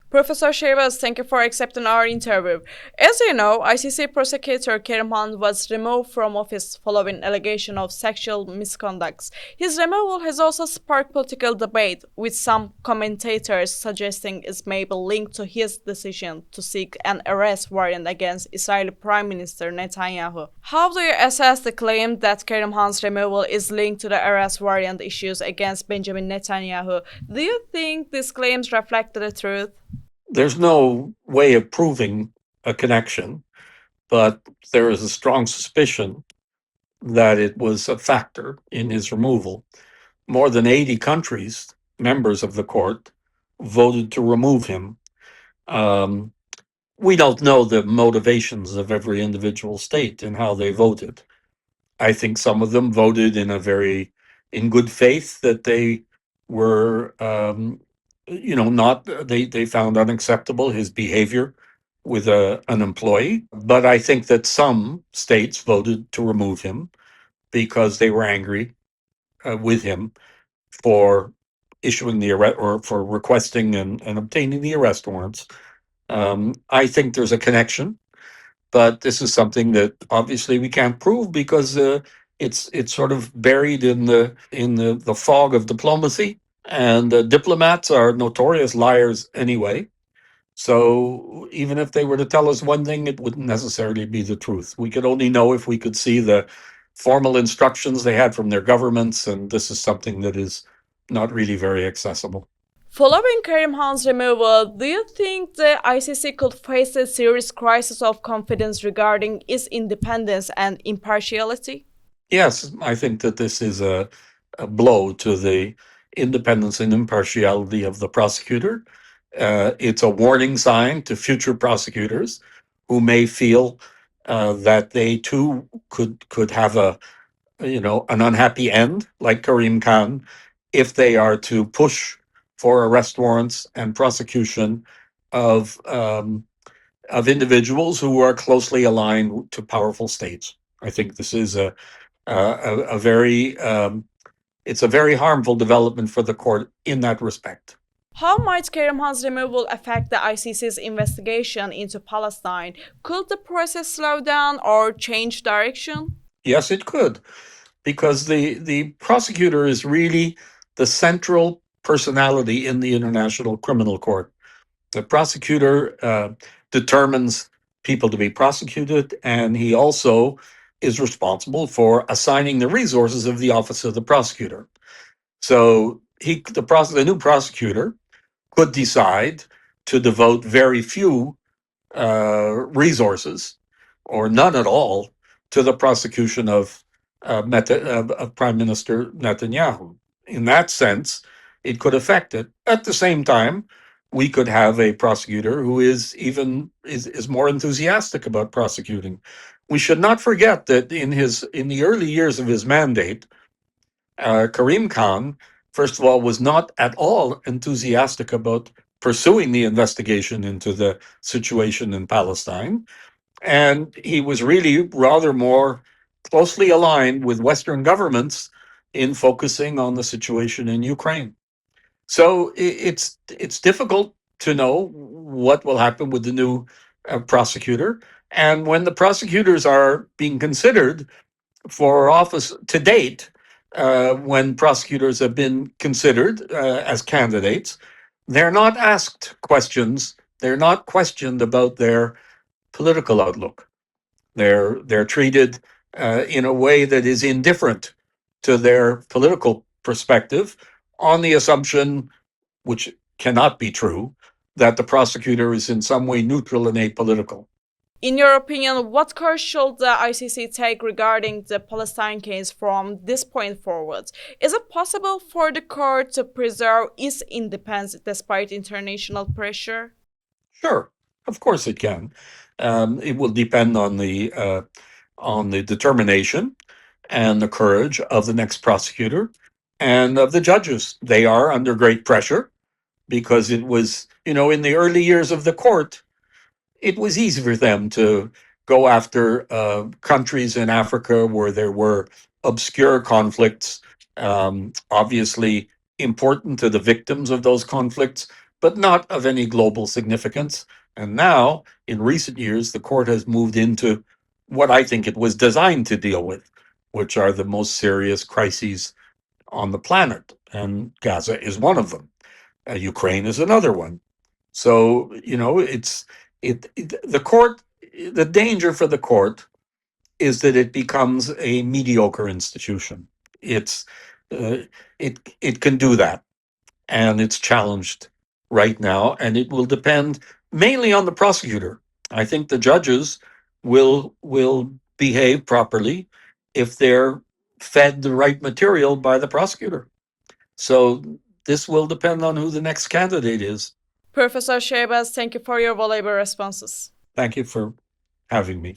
Professor Schabas, thank you for accepting our interview. As you know, ICC Prosecutor Karim Khan was removed from office following allegation of sexual misconduct. His removal has also sparked political debate, with some commentators suggesting it may be linked to his decision to seek an arrest warrant against Israeli Prime Minister Netanyahu. How do you assess the claim that Karim Khan's removal is linked to the arrest warrant issues against Benjamin Netanyahu? Do you think these claims reflect the truth? There's no way of proving a connection, but there is a strong suspicion that it was a factor in his removal. More than 80 countries, members of the court, voted to remove him. We don't know the motivations of every individual state and how they voted. I think some of them voted in good faith that they were they found unacceptable his behavior with an employee. But I think that some states voted to remove him because they were angry with him for issuing the arrest or for requesting and obtaining the arrest warrants. I think there's a connection, but this is something that obviously we can't prove because it's sort of buried in the fog of diplomacy. And diplomats are notorious liars anyway. So even if they were to tell us one thing, it wouldn't necessarily be the truth. We could only know if we could see the formal instructions they had from their governments, and this is something that is not really very accessible. Following Karim Khan's removal, do you think the ICC could face a serious crisis of confidence regarding its independence and impartiality? Yes, I think that this is a blow to the independence and impartiality of the prosecutor. It's a warning sign to future prosecutors who may feel that they too could have an unhappy end, like Karim Khan, if they are to push for arrest warrants and prosecution of individuals who are closely aligned to powerful states. I think this is a very it's a very harmful development for the court in that respect. How might Karim Khan's removal affect the ICC's investigation into Palestine? Could the process slow down or change direction? Yes, it could, because the prosecutor is really the central personality in the International Criminal Court. The prosecutor determines people to be prosecuted, and he also is responsible for assigning the resources of the office of the prosecutor. So the new prosecutor could decide to devote very few resources, or none at all, to the prosecution of Prime Minister Netanyahu. In that sense, it could affect it. At the same time, we could have a prosecutor who is more enthusiastic about prosecuting. We should not forget that in the early years of his mandate, Karim Khan, first of all, was not at all enthusiastic about pursuing the investigation into the situation in Palestine. And he was really rather more closely aligned with Western governments in focusing on the situation in Ukraine. So it's difficult to know what will happen with the new prosecutor. And when the prosecutors are being considered for office to date, when prosecutors have been considered as candidates, they're not asked questions. They're not questioned about their political outlook. They're treated in a way that is indifferent to their political perspective, on the assumption, which cannot be true, that the prosecutor is in some way neutral and apolitical. In your opinion, what course should the ICC take regarding the Palestine case from this point forward? Is it possible for the court to preserve its independence despite international pressure? Sure, of course it can. It will depend on the determination and the courage of the next prosecutor and of the judges. They are under great pressure because it was, in the early years of the court, it was easy for them to go after countries in Africa where there were obscure conflicts, obviously important to the victims of those conflicts, but not of any global significance. And now, in recent years, the court has moved into what I think it was designed to deal with, which are the most serious crises on the planet. And Gaza is one of them. Ukraine is another one. So, the court, the danger for the court is that it becomes a mediocre institution. It can do that, and it's challenged right now, and it will depend mainly on the prosecutor. I think the judges will behave properly if they're fed the right material by the prosecutor. So this will depend on who the next candidate is. Professor Schabas, thank you for your valuable responses. Thank you for having me.